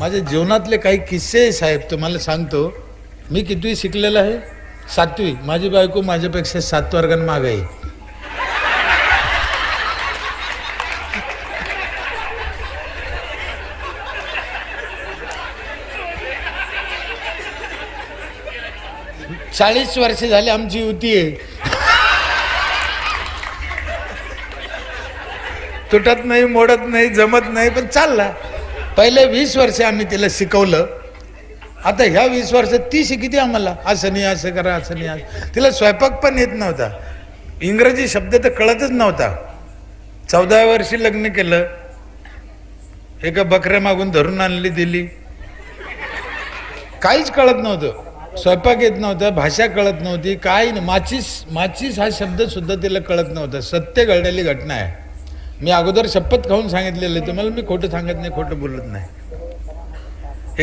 माझ्या जीवनातले काही किस्से साहेब तुम्हाला सांगतो. मी कितवी शिकलेला आहे? 7वी. माझी बायको माझ्यापेक्षा 7 वर्गांनी मागे आहे. चाळीस वर्ष झाली आमची युती आहे. तुटत नाही, मोडत नाही, जमत नाही, पण चालला. पहिले 20 वर्ष आम्ही तिला शिकवलं. आता ह्या 20 वर्षात ती शिकते आम्हाला. असं नाही, असं करा, असं नाही. तिला स्वयंपाक पण येत नव्हता. इंग्रजी शब्द तर कळतच नव्हता. 14व्या वर्षी लग्न केलं. एका बकऱ्या मागून धरून आणली, दिली. काहीच कळत नव्हतं. स्वयंपाक येत नव्हता, भाषा कळत नव्हती, काही नाही. माचीस हा शब्द सुद्धा तिला कळत नव्हता. सत्य घडलेली घटना आहे. मी अगोदर शपथ खाऊन सांगितलेलं आहे तुम्हाला. मी खोटं सांगत नाही, खोटं बोलत नाही.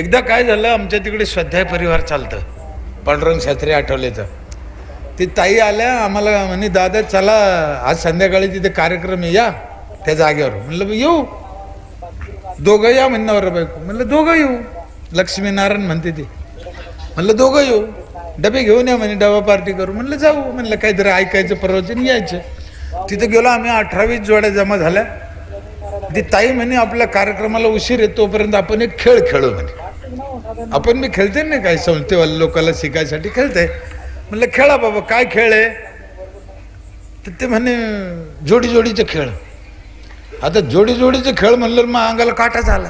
एकदा काय झालं, आमच्या तिकडे स्वाध्याय परिवार चालतं, पांडुरंग शास्त्री आठवलेचं. ती ताई आल्या आम्हाला, म्हणे दादा चला आज संध्याकाळी तिथे कार्यक्रम आहे, या त्या जागेवर. म्हणलं येऊ. दोघं या म्हणण्यावर बायको. म्हणलं दोघं येऊ. लक्ष्मीनारायण म्हणते ती. म्हणलं दोघं येऊ. डबे घेऊन या म्हणे, डबा पार्टी करू. म्हणलं जाऊ. म्हणलं काहीतरी ऐकायचं, प्रवचन यायचं. तिथं गेलो आम्ही. 18-20 जोड्या जमा झाल्या. ती ताई म्हणे आपल्या कार्यक्रमाला उशीर आहे, तोपर्यंत आपण एक खेळ खेळू म्हणे. आपण मी खेळते नाही काय, संस्थेवाल्या लोकांना शिकायसाठी खेळते. म्हणलं खेळा बाबा. काय खेळ आहे? तर ते म्हणे जोडी जोडीचे खेळ. आता जोडी जोडीचे खेळ म्हणलं मग अंगाला काटा झाला.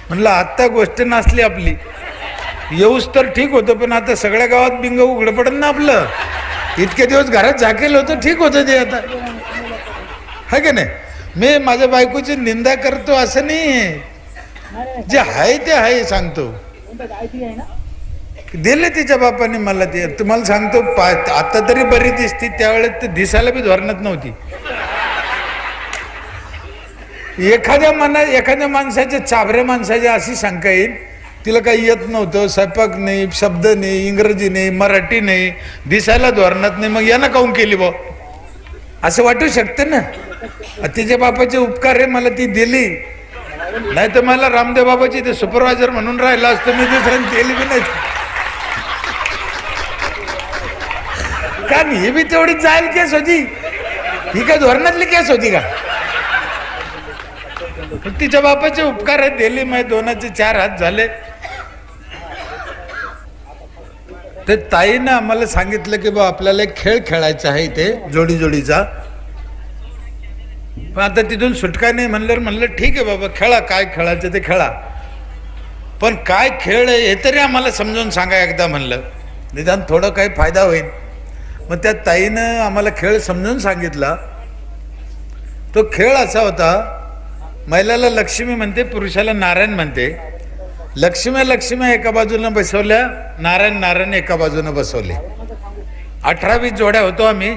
म्हणलं आत्ता गोष्ट नसली आपली, येऊच तर ठीक होतं, पण आता सगळ्या गावात बिंग उघडं पडत ना आपलं. इतके दिवस घरात झाकेल होतं, ठीक होतं ते. आता है की नाही? मी माझ्या बायकोची निंदा करतो असं नाही. जे आहे ते आहे सांगतो. दिले तिच्या बापाने मला ते. तुम्हाला सांगतो आता तरी बरी दिसती, त्यावेळेस ते दिसायला बी धोरणात नव्हती. एखाद्या माणसाच्या, चाभऱ्या माणसाच्या अशी शंका येईल, तिला काही येत नव्हतं, स्वयंपाक नाही, शब्द नाही, इंग्रजी नाही, मराठी नाही, दिसायला धोरणात नाही, मग यानं काऊन केली बा असं वाटू शकतं ना. तिच्या बापाचे उपकार आहे, मला ती दिली. नाही तर मला रामदेव बाबाची ते सुपरवायझर म्हणून राहिला असतं मी, दुसऱ्याने केली बी नाही. कारण ही बी तेवढी जाईल केस होती. ही काय धोरणातली केस होती का? तिच्या बापाचे उपकार आहेत, दिली. मग 2चे 4 हात झाले. ते ताईनं आम्हाला सांगितलं की बा आपल्याला एक खेळ खेळायचा आहे ते जोडी जोडीचा. पण आता तिथून सुटका नाही. म्हणलं ठीक आहे बाबा, खेळा. काय खेळायचं ते खेळा, पण काय खेळ आहे हे तरी आम्हाला समजून सांगा एकदा. म्हणलं निदान थोडं काही फायदा होईल. मग त्या ताईनं आम्हाला खेळ समजून सांगितला. तो खेळ असा होता, महिलाला लक्ष्मी म्हणते, पुरुषाला नारायण म्हणते. लक्ष्म्या एका बाजूनं बसवल्या, नारायण एका बाजूनं बसवले. 18-20 जोड्या होतो आम्ही.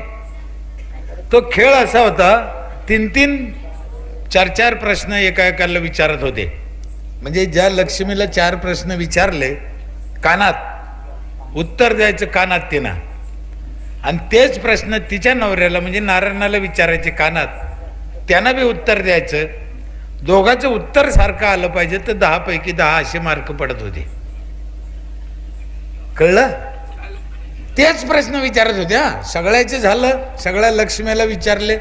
तो खेळ असा होता, 3-3, 4-4 प्रश्न एकाला विचारत होते. म्हणजे ज्या लक्ष्मीला 4 प्रश्न विचारले कानात, उत्तर द्यायचं कानात तिनं, आणि तेच प्रश्न तिच्या नवऱ्याला म्हणजे नारायणाला विचारायचे कानात, त्यानं बी उत्तर द्यायचं. दोघांचं उत्तर सारखं आलं पाहिजे तर 10 पैकी 10 असे मार्क पडत होते. कळलं? तेच प्रश्न विचारत होते. सगळ्याचे झालं. सगळ्या लक्ष्मीला विचारले,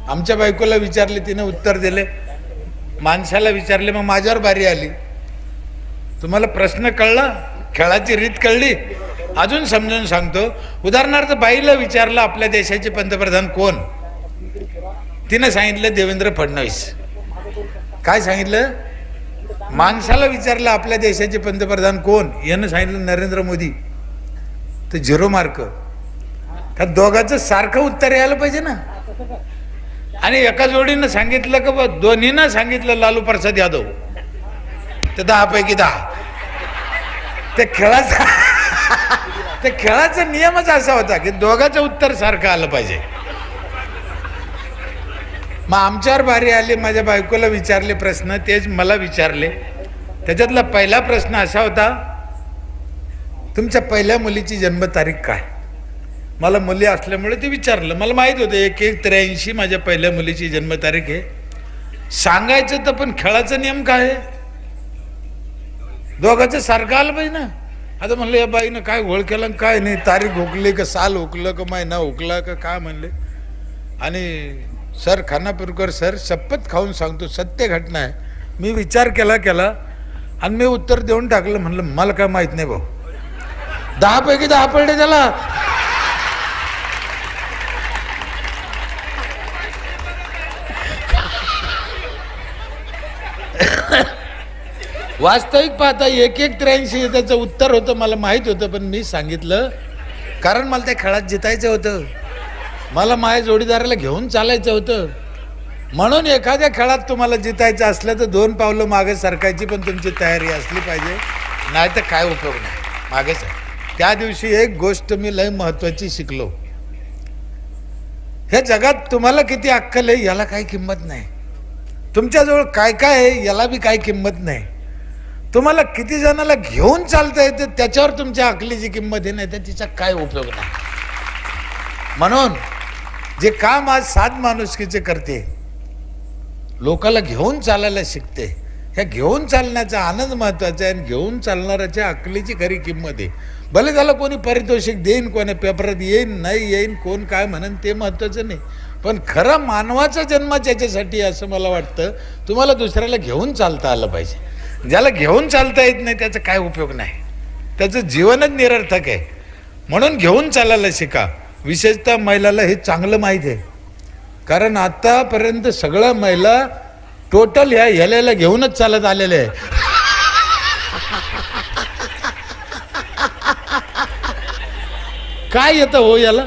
आमच्या बायकोला विचारले, तिने उत्तर दिले. माणसाला विचारले, मग माझ्यावर बारी आली. तुम्हाला प्रश्न कळला, खेळाची रीत कळली. अजून समजून सांगतो. उदाहरणार्थ बाईला विचारलं आपल्या देशाचे पंतप्रधान कोण, तिनं सांगितलं देवेंद्र फडणवीस. काय सांगितलं? माणसाला विचारलं आपल्या देशाचे पंतप्रधान कोण, यानं सांगितलं नरेंद्र मोदी. तर 0 मार्क. का दोघांचं सारखं उत्तर यायला पाहिजे ना. आणि एका जोडीनं सांगितलं का बा, दोन्हीनं सांगितलं लालू प्रसाद यादव, तर 10 पैकी 10. ते खेळाचा नियमच असा होता की दोघांचं उत्तर सारखं आलं पाहिजे. मग आमच्यावर बारी आली. माझ्या बायकोला विचारले प्रश्न, तेच मला विचारले. त्याच्यातला पहिला प्रश्न असा होता, तुमच्या पहिल्या मुलीची जन्मतारीख काय? मला मुली असल्यामुळे ते विचारलं. मला माहीत होतं 1-1-83 माझ्या पहिल्या मुलीची जन्मतारीख आहे. सांगायचं तर, पण खेळाचा नियम काय आहे? दोघांचं सारखं आलं पाहिजे ना. आता म्हणलं या बाईनं काय घोळ केला काय नाही, तारीख हुकली का साल हुकलं का महिना हुकला का काय म्हणले. आणि सर खानापूरकर सर, शपथ खाऊन सांगतो सत्य घटना आहे, मी विचार केला आणि मी उत्तर देऊन टाकलं. म्हणलं मला काय माहित नाही भाऊ. 10 पैकी 10 पडले त्याला. वास्तविक पाहता 1-1-83 त्याचं उत्तर होतं. मला माहित होतं, पण मी सांगितलं कारण मला त्या खेळात जितायचं होतं, मला माझ्या जोडीदाराला घेऊन चालायचं होतं. म्हणून एखाद्या खेळात तुम्हाला जितायचं असलं तर 2 पावलं मागे सरकायची पण तुमची तयारी असली पाहिजे, नाही तर काय उपयोग नाही मागेच. त्या दिवशी एक गोष्ट मी लय महत्वाची शिकलो. ह्या जगात तुम्हाला किती अक्कल आहे याला काही किंमत नाही, तुमच्याजवळ काय काय आहे याला बी काही किंमत नाही, तुम्हाला किती जणाला घेऊन चालता येते त्याच्यावर तुमच्या अकलीची किंमत आहे, नाही तर तिचा काय उपयोग नाही. म्हणून जे काम आज साध माणुसकीचे करते, लोकाला घेऊन चालायला शिकते, ह्या घेऊन चालण्याचा आनंद महत्वाचा आहे. आणि घेऊन चालणाऱ्याच्या अकलीची खरी किंमत आहे. भले त्याला कोणी पारितोषिक देईन, कोणी पेपरात येईन नाही येईन, कोण काय म्हणेन ते महत्वाचं नाही, पण खरा मानवाचा जन्म त्याच्यासाठी असं मला वाटतं. तुम्हाला दुसऱ्याला घेऊन चालता आलं पाहिजे. ज्याला घेऊन चालता येत नाही त्याचा काय उपयोग नाही, त्याचं जीवनच निरर्थक आहे. म्हणून घेऊन चालायला शिका. विशेषतः महिलाला हे चांगलं माहीत आहे, कारण आतापर्यंत सगळ्या महिला टोटल ह्या ह्याला घेऊनच चालत आलेले आहे. काय येतं हो याला,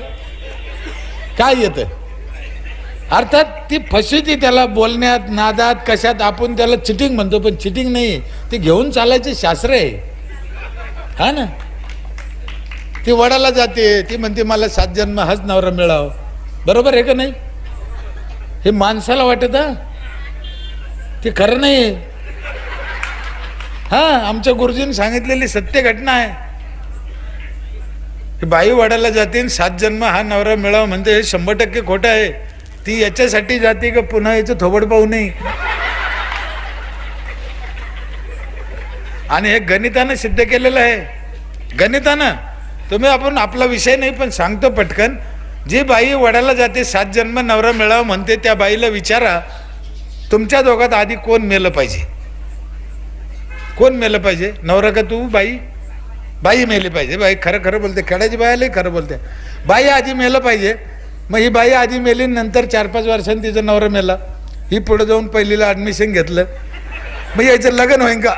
काय येतं? अर्थात ती फसविती त्याला बोलण्यात नादात कशात. आपण त्याला चिटिंग म्हणतो, पण चिटिंग नाही, ते घेऊन चालायचे शास्त्र आहे. हा ना, ती वडाला जाते, ती म्हणते मला 7 जन्म हाच नवरा मिळावा. बरोबर आहे का नाही? हे माणसाला वाटत हा, ते खरं नाही. हा, आमच्या गुरुजींनी सांगितलेली सत्य घटना आहे. बाई वडाला जाते 7 जन्म हा नवरा मिळावा म्हणते, हे 100% खोटं आहे. ती याच्यासाठी जाते का पुन्हा याचं थोबड पाहू नये. आणि हे गणितानं सिद्ध केलेलं आहे, गणितानं. तुम्ही आपण आपला विषय नाही पण सांगतो पटकन. जी बाई वडाला जाते 7 जन्म नवरा मिळावा म्हणते, त्या बाईला विचारा तुमच्या दोघात आधी कोण मेलं पाहिजे, कोण मेलं पाहिजे, नवरा का तू बाई? बाई मेली पाहिजे. बाई खरं बोलते, खेड्याची बाई आली खरं बोलते. बाई आधी मेलं पाहिजे. मग ही बाई आधी मेली, नंतर 4-5 वर्षांनी तिचा नवरा मेला, ही पुढे जाऊन पहिलीला ऍडमिशन घेतलं, मग याचं लग्न होईन का?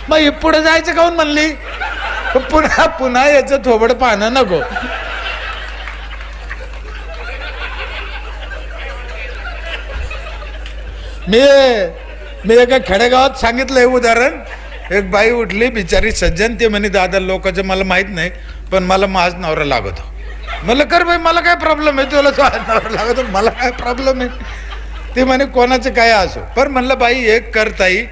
मग ही पुढे जायचं काऊन म्हणली? पुन्हा याचं थोबड पाहणं नको. मी एका खेडेगावात सांगितलंय उदाहरण. एक बाई उठली बिचारी सज्जन, ते म्हणे दादा लोकांचं मला माहित नाही पण मला माझ नवरा लागतो. म्हणलं कर बाई, मला काय प्रॉब्लेम आहे, तुला तो नवरा लागतो, मला काय प्रॉब्लेम आहे. ते म्हणे कोणाचं काय असो. पण म्हणलं बाई एक करताई,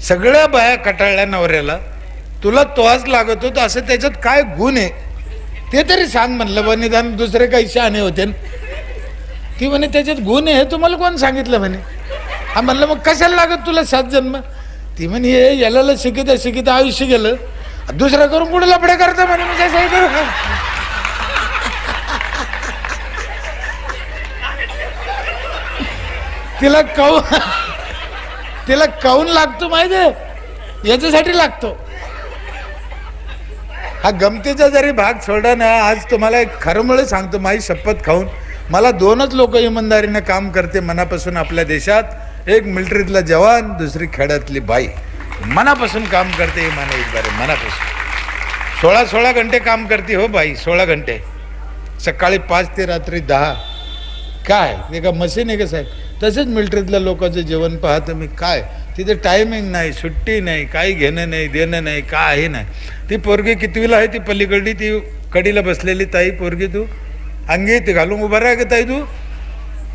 सगळ्या बाया कटाळल्या नवऱ्याला, तुला तोच लागतो तर असं त्याच्यात काय गुण आहे ते तरी सांग. म्हणलं बा निदान दुसरे काही शहाणे होते. ती म्हणे त्याच्यात गुण आहे, तुम्हाला कोण सांगितलं म्हणे. हा म्हणलं मग कशाला लागत तुला 7 जन्म? ती म्हणे हे याला शिकिता आयुष्य गेलं, दुसरं करून कुठे लफडे करता म्हणे. म्हणजे तिला काऊन लागतो माहितीये, याच्यासाठी लागतो. हा गमतीचा जरी भाग सोडा ना, आज तुम्हाला एक खरं मुळे सांगतो, माझी शपथ खाऊन. मला 2च लोक इमानदारीने काम करते मनापासून आपल्या देशात. एक मिलिटरीतला जवान, दुसरी खेड्यातली बाई. मनापासून काम करते इमानदारी, मनापासून. 16 घंटे काम करते हो बाई, 16 घंटे, सकाळी 5 ते रात्री 10. काय ते का मशीन आहे का साहेब? तसेच मिलिटरीतल्या लोकांचं जेवण पाहतं मी. काय तिथे टायमिंग नाही, सुट्टी नाही, काही घेणं नाही देणं नाही, काही नाही. ती पोरगी कितवीला आहे? ती पलीकडली ती कडीला बसलेली ताई पोरगी, तू अंगी ते घालून उभा राहा का ताई?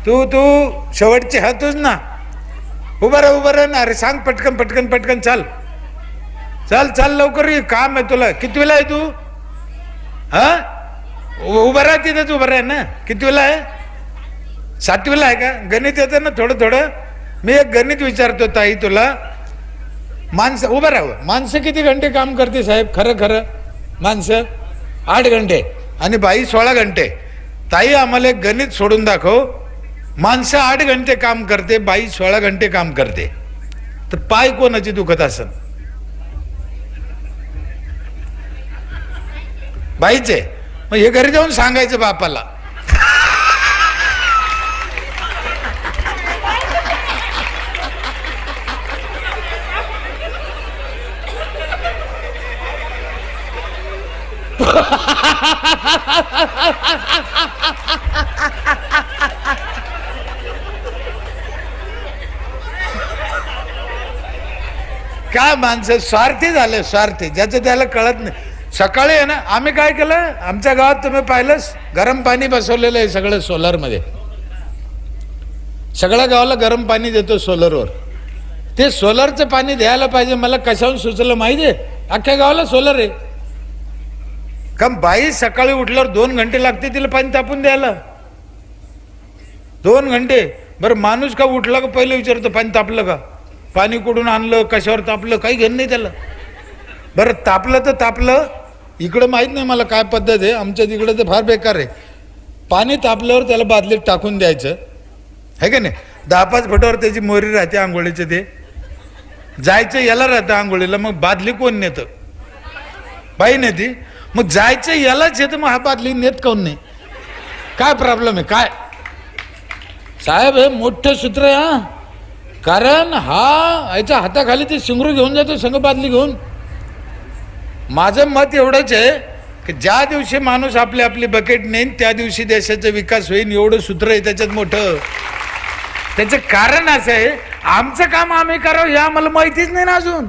तू शेवटचे हातच ना, उभा राहा ना. अरे सांग पटकन चाल लवकर, काम आहे तुला. कितवीला आहे तू? हा उभं राहा तिथंच उभं राहा ना. कितवीला आहे? 7वीला आहे का? गणित येतं ना थोडं थोडं? मी एक गणित विचारतो ताई तुला. माणसं उभं राहावं. माणसं किती घंटे काम करते साहेब? खरं खरं माणसं 8 घंटे आणि बाई 16 घंटे. ताई आम्हाला एक गणित सोडून दाखव. माणसं 8 घंटे काम करते, बाई 16 घंटे काम करते, तर पाय कोणाची दुखत असेल? बाईचे. मग हे घरी जाऊन सांगायचं बापाला. काय माणसं स्वार्थी झाले, स्वार्थी, ज्याचं त्याला कळत नाही. सकाळी आहे ना, आम्ही काय केलं आमच्या गावात, तुम्ही पाहिलंच, गरम पाणी बसवलेलं आहे सगळं सोलरमध्ये. सगळ्या गावाला गरम पाणी देतो सोलरवर. ते सोलरचं पाणी द्यायला पाहिजे. मला कशाहून सुचलं माहिती आहे? अख्ख्या गावाला सोलर आहे. का बाई सकाळी उठल्यावर 2 घंटे लागते तिला पाणी तापून द्यायला. 2 घंटे. बरं माणूस का उठला का पहिलं विचारतो पाणी तापलं का, पाणी कुठून आणलं, कशावर तापलं, काही घेणं नाही त्याला. बरं तापलं तर तापलं. इकडं माहीत नाही मला काय पद्धत आहे, आमच्या तिकडं तर फार बेकार आहे. पाणी तापल्यावर त्याला बादलीत टाकून द्यायचं आहे का नाही. 10-5 फुटावर त्याची मोरी राहते आंघोळीचे. ते जायचं याला राहतं आंघोळीला, मग बादली कोण नेतं? बाई नेती. मग जायचं यालाच येतं, मग हा बादली नेत काऊन नाही? काय प्रॉब्लेम आहे काय साहेब? हे मोठं सूत्र आहे हा. कारण हा याच्या हाताखाली ते शिंगरू घेऊन जातो संघ बादली घेऊन. माझं मत एवढंच आहे की ज्या दिवशी माणूस आपली आपली बकेट नेईन त्या दिवशी देशाचा विकास होईल. एवढं सूत्र आहे त्याच्यात मोठं. त्याचं कारण असं आहे, आमचं काम आम्ही करावं हे आम्हाला माहितीच नाही ना अजून.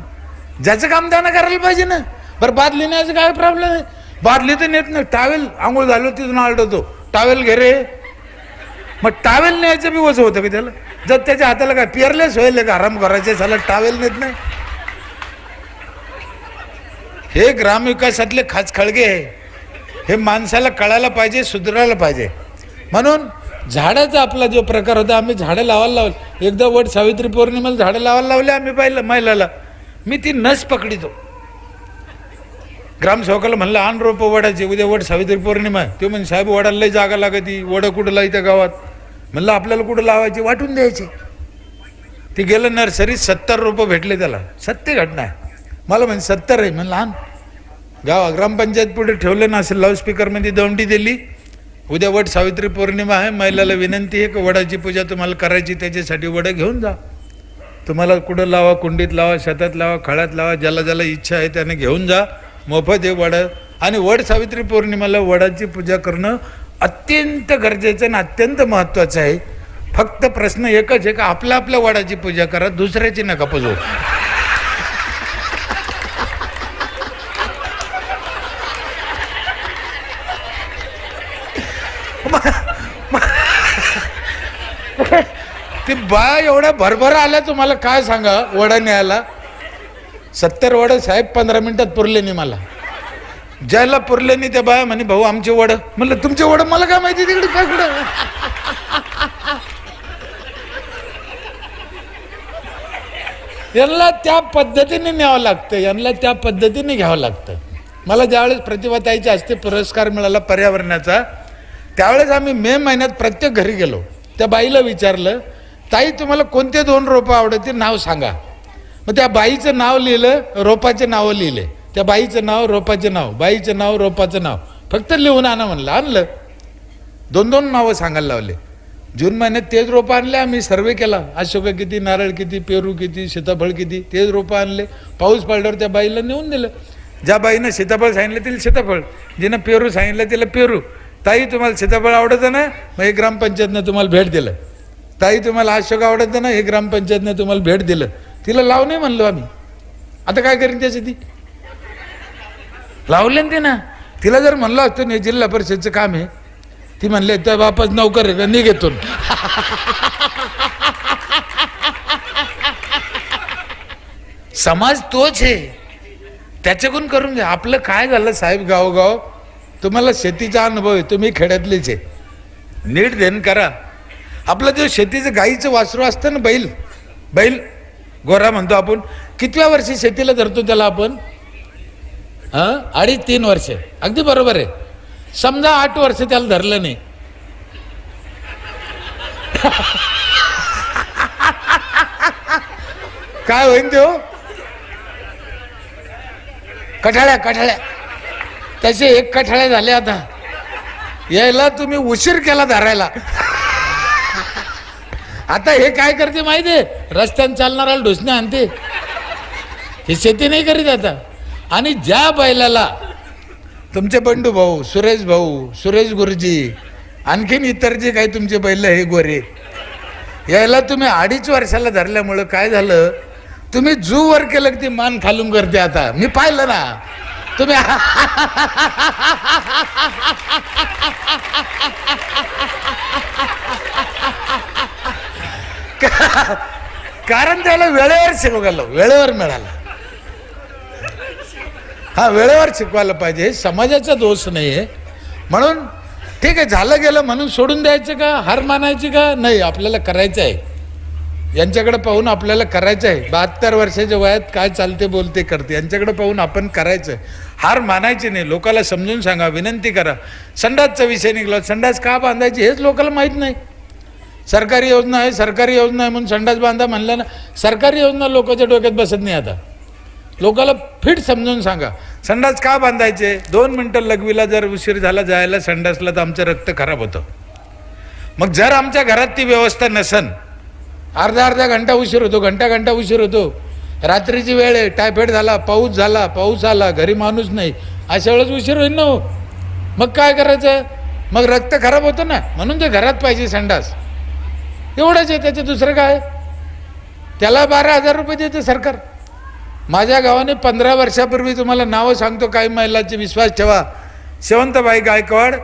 ज्याचं काम त्यानं करायला पाहिजे ना. बरं बादली न्यायचं काय प्रॉब्लेम आहे? बादली तर नेत नाही. टावेल आंघोळ झालो तिथून आलटवतो, टावेल घे रे. मग टावेल न्यायचं बी वजन होतं का त्याला? जर त्याच्या हाताला काय पिअरलेस होईल का आराम करायचे, झाला टावेल नेत नाही. हे ग्रामविकासातले खाचखळगे आहे. हे माणसाला कळायला पाहिजे, सुधारायला पाहिजे. म्हणून झाडाचा आपला जो प्रकार होता, आम्ही झाडं लावायला लावलं. एकदा वट सावित्री पौर्णिमेला झाडं लावायला लावले आम्ही. पाहिलं महिलाला मी ती नस पकडितो. ग्रामसेवकाला म्हणलं आण रोप वडाची, उद्या वट सावित्री पौर्णिमा आहे. ते म्हणजे साहेब वडाला लई जागा लागती, वडं कुठं लावत्या गावात. म्हणलं आपल्याला कुठं लावायची, वाटून द्यायची. ते गेलं नर्सरीत, 70 रोपं भेटले त्याला. सत्य घटना आहे. मला म्हणजे 70 आहे. म्हणलं आण. ग्रामपंचायत पुढे ठेवलं ना, असं लाऊडस्पीकरमध्ये दौंडी दिली. उद्या वट सावित्री पौर्णिमा आहे, महिलाला विनंती आहे की वडाची पूजा तुम्हाला करायची, त्याच्यासाठी वडं घेऊन जा. तुम्हाला कुठं लावा, कुंडीत लावा, शेतात लावा, खळ्यात लावा, ज्याला ज्याला इच्छा आहे त्याने घेऊन जा. मोफत आहे वड. आणि वड सावित्री पौर्णिमेला वडाची पूजा करणं अत्यंत गरजेचं आणि अत्यंत महत्त्वाचं आहे. फक्त प्रश्न एकच आहे का आपल्या आपल्या वडाची पूजा करा, दुसऱ्याची नका पूजू. ती बा एवढ्या भरभर आल्या, तुम्हाला काय सांगा वडा न्यायला. 70 वड साहेब 15 मिनिटात पुरले नाही मला. ज्याला पुरले नाही त्या बाया म्हणे भाऊ आमचे वड. म्हणलं तुमचे वड मला काय माहिती तिकडे काय कुठं. यांना त्या पद्धतीने न्यावं लागतं, यांना त्या पद्धतीने घ्यावं लागतं. मला ज्यावेळेस प्रतिभाताईच्या हस्ते पुरस्कार मिळाला पर्यावरणाचा, त्यावेळेस आम्ही मे महिन्यात प्रत्येक घरी गेलो. त्या बाईला विचारलं ताई तुम्हाला कोणते 2 रोपं आवडते, नाव सांगा. मग त्या बाईचं नाव लिहिलं, रोपाचे नावं लिहिले. त्या बाईचं नाव, रोपाचे नाव, बाईचं नाव, रोपाचं नाव. फक्त लिहून आणा म्हणलं. आणलं. 2-2 नावं सांगायला लावले. जून महिन्यात तेच रोपं आणले. आम्ही सर्वे केला, अशोका किती, नारळ किती, पेरू किती, सीताफळ किती, तेच रोपं आणले. पाऊस पडल्यावर त्या बाईला नेऊन दिलं. ज्या बाईनं सीताफळ सांगितलं तिला सीताफळ, जिनं पेरू सांगितलं तिला पेरू. ताई तुम्हाला सीताफळ आवडतं ना, मग हे ग्रामपंचायतनं तुम्हाला भेट दिलं. ताई तुम्हाला अशोक आवडतं ना, हे ग्रामपंचायतनं तुम्हाला भेट दिलं. तिला लाव नाही म्हणलो आम्ही. आता काय करीन त्याची ती? लावले ना ते ना. तिला जर म्हणलं असतं नाही जिल्हा परिषदचं काम आहे, ती म्हणले त्या बापाच नोकर आहे का निघेतून. समाज तोच आहे, त्याच्याकडून करून घ्या. आपलं काय झालं साहेब, गावोगाव तुम्हाला शेतीचा अनुभव आहे, तुम्ही खेड्यातलेच आहे. नीट ध्यान करा. आपलं जे शेतीचं गाईचं वासरू असतं ना, बैल बैल गोरा म्हणतो आपण, कितव्या वर्षी शेतीला धरतो त्याला आपण? 2.5-3 वर्ष. अगदी बरोबर आहे. समजा 8 वर्ष त्याला धरलं नाही, काय होईल तो? कठाळ्या तसे 1 कठाळ्या झाले. आता यायला तुम्ही उशीर केला धरायला. आता हे काय करते माहिती आहे? रस्त्याने चालणाऱ्याला ढोसणे आणते. हे शेती नाही करीत आता. आणि ज्या बैलाला तुमचे बंडू भाऊ, सुरेश भाऊ, सुरेश गुरुजी, आणखीन इतर जे काही तुमचे बैल हे गोरे, यायला तुम्ही 2.5 वर्षाला धरल्यामुळं काय झालं, तुम्ही जू वर केलं की ती मान खालून करते. आता मी पाहिलं ना तुम्ही. कारण त्याला वेळेवर शिकवायला, वेळेवर मिळालं. वेळेवर शिकवायला पाहिजे. हे समाजाचा दोष नाही आहे. म्हणून ठीक आहे, झालं गेलं म्हणून सोडून द्यायचं का? हार मानायची का? नाही, आपल्याला करायचं आहे. यांच्याकडे पाहून आपल्याला करायचं आहे. 72 वर्षाच्या वयात काय चालते बोलते करते, यांच्याकडे पाहून आपण करायचं. हार मानायची नाही. लोकाला समजून सांगा, विनंती करा. संडासचा विषय निघाला, संडास का बांधायची हेच लोकांना माहीत नाही. सरकारी योजना आहे, सरकारी योजना आहे म्हणून संडास बांधा म्हणलं ना, सरकारी योजना लोकांच्या डोक्यात बसत नाही. आता लोकाला फिट समजून सांगा, संडास का बांधायचे. 2 मिनटं लघवीला जर उशीर झाला जायला संडासला तर आमचं रक्त खराब होतं. मग जर आमच्या घरात ती व्यवस्था नसन, अर्धा घंटा उशीर होतो, घंटा उशीर होतो. रात्रीची वेळ आहे, टायफॉइड झाला, पाऊस आला, घरी माणूस नाही, अशा वेळेस उशीर होईल ना हो. मग काय करायचं? मग रक्त खराब होतं ना. म्हणून ते घरात पाहिजे संडास. एवढंच आहे, त्याचं दुसरं काय? त्याला 12,000 रुपये देते सरकार. माझ्या गावाने 15 वर्षापूर्वी, तुम्हाला नावं सांगतो काही महिलांचे, विश्वास ठेवा. शेवंतबाई गायकवाड,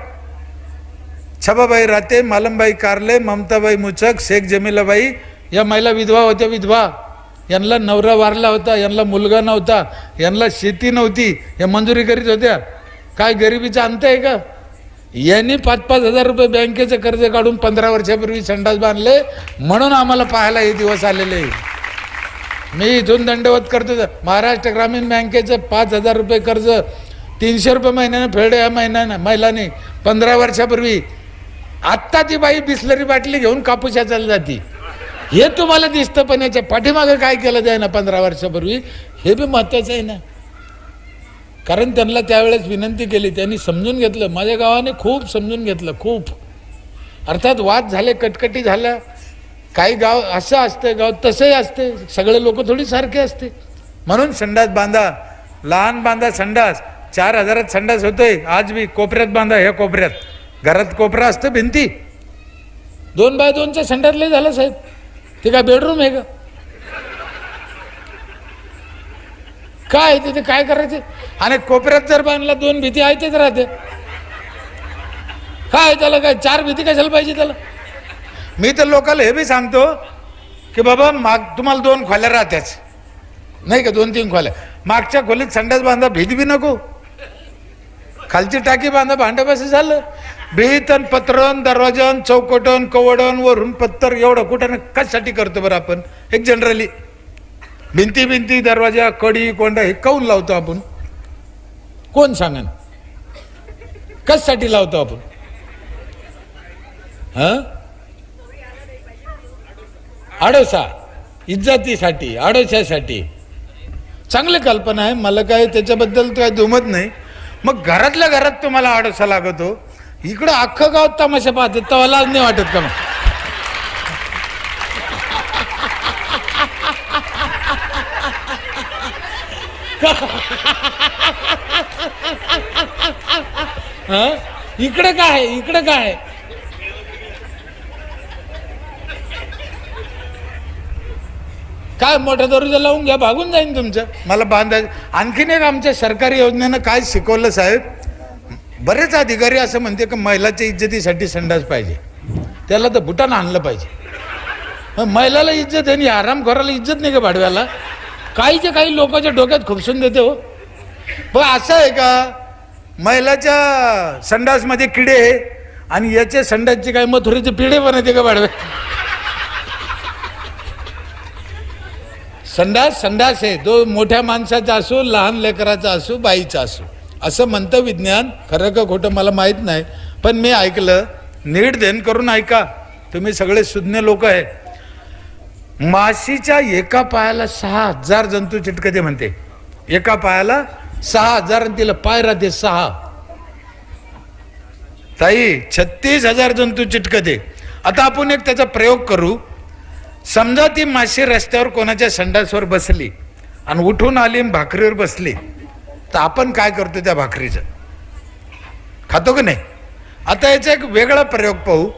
छबाबाई राते, मालमबाई कारले, ममताबाई मुचक, शेख जमीलाबाई, या महिला विधवा होत्या. विधवा, यांना नवरा वारला होता, यांना मुलगा नव्हता, यांना शेती नव्हती, या मंजुरी करीत होत्या. काय गरिबीचा अंत आहे का? यांनी 5-5 हजार रुपये बँकेचं कर्ज काढून 15 वर्षापूर्वी संडास बांधले. म्हणून आम्हाला पाहायला हे दिवस आलेले. मी इथून दंडवत करतो. महाराष्ट्र ग्रामीण बँकेचं 5,000 रुपये कर्ज 300 रुपये महिन्याने फेडे या महिलाने 15 वर्षापूर्वी. आत्ता ती बाई बिस्लरी बाटली घेऊन कापूस याचायला जाती. हे तुम्हाला दिसतं, पण याच्या पाठीमागे काय केलं जाय ना 15 वर्षापूर्वी, हे बी महत्त्वाचं आहे ना. कारण त्यांना त्यावेळेस विनंती केली, त्यांनी समजून घेतलं. माझ्या गावाने खूप समजून घेतलं, खूप. अर्थात वाद झाले, कटकटी झाल्या. काही गाव असं असते, गाव तसंही असते. सगळे लोक थोडी सारखे असते. म्हणून संडास बांधा, लहान बांधा संडास. 4,000 संडास होतोय. आज बी कोपऱ्यात बांधा. ह्या कोपऱ्यात, घरात कोपरा असतं, भिंती 2x2च्या संडास लय झालं साहेब. ते काय बेडरूम आहे का? काय तिथे काय करायचे? आणि कोपऱ्यात जर बांधला 2 भीती आहे तेच राहते. काय त्याला काय 4 भीती कशाला पाहिजे त्याला? मी तर लोकांना हे बी सांगतो की बाबा तुम्हाला 2 खोल्या राहत्याच नाही का, 2-3 खोल्या. मागच्या खोलीत संडास बांधा, भीत बी नको. खालची टाकी बांधा, भांडं बस झालं. भीतन, पत्रण, दरवाजन, चौकटन, कवडन, वरून पत्तर, एवढं कुठं कशासाठी करतो बरं आपण? एक जनरली भिंती, दरवाजा, कडी, कोंडा हे काऊन लावतो आपण? कोण सांगन? कशासाठी लावतो आपण? आडोसा, इज्जतीसाठी, आडोशासाठी. चांगली कल्पना आहे, मला काय त्याच्याबद्दल काय दुमत नाही. मग घरातल्या घरात तुम्हाला आडोसा लागतो, इकडं अख्खं गाव तमाशा पाहते, तेव्हा लाज नाही वाटत का? मग इकडे काय, इकडे काय? काय मोठ्या दरवाजा लावून घ्या, भागून जाईन तुमचं. मला बांधायचं. आणखीन एक आमच्या सरकारी योजनेनं काय शिकवलं साहेब, बरेच अधिकारी असं म्हणते की महिलाच्या इज्जतीसाठी संडास पाहिजे, त्याला तर बुटानं आणलं पाहिजे. महिलाला इज्जत आहे, आराम करायला इज्जत नाही का भाडव्याला? काही लोकांच्या डोक्यात खुपसून देते हो. बघ असं आहे का, महिलाच्या संडासमध्ये किडे आहे आणि याचे संडासचे काय मथुरेचे पिढे बनवते का बाळवे? संडास आहे तो मोठ्या माणसाचा असो, लहान लेकराचा असो, बाईचा असो, असं म्हणतं विज्ञान. खरं का खोटं मला माहीत नाही, पण मी ऐकलं. नीट ध्यान करून ऐका, तुम्ही सगळे सुज्ञ लोक आहे. माशीच्या एका पायाला 6,000 जंतू चिटकते म्हणते. एका पायाला 6,000 आणि तिला पाय राहते 6. ताई 36,000 जंतू चिटकते. आता आपण एक त्याचा प्रयोग करू. समजा ती माशी रस्त्यावर कोणाच्या संडासवर बसली आणि उठून आली आणि भाकरीवर बसली, तर आपण काय करतो त्या भाकरीचं? खातो का नाही? आता याचा एक वेगळा प्रयोग पाहू.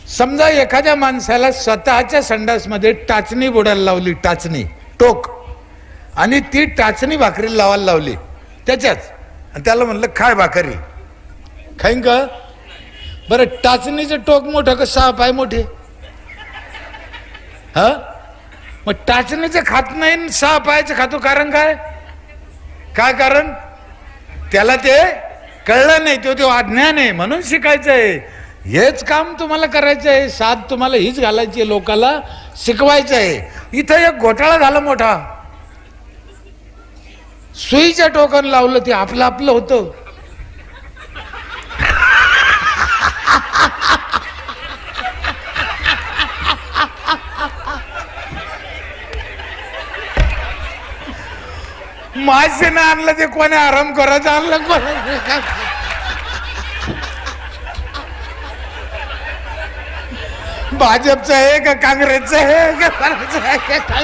समजा एखाद्या माणसाला स्वतःच्या संडासमध्ये टाचणी बोडायला लावली, टाचणी टोक, आणि ती टाचणी भाकरीला लावायला लावली त्याच्याच, आणि त्याला म्हणलं खाय भाकरी, खाईन का? बरं, टाचणीचं टोक मोठं का 6 पाय मोठे? हा, मग टाचणीचं खात नाही, 6 पायाचं खातो. कारण काय? काय कारण? त्याला ते कळलं नाही, तो अज्ञान आहे, म्हणून शिकायचं आहे. हेच काम तुम्हाला करायचं आहे. साथ तुम्हाला हीच घालायची आहे, लोकाला शिकवायचं आहे. इथं एक घोटाळा झाला मोठा. सुईच्या टोकान लावलं, ते आपलं आपलं होतं. मासेनं आणलं ते कोणी आराम करायचं आणलं कोणा? भाजपचं आहे का काँग्रेसचं आहे का?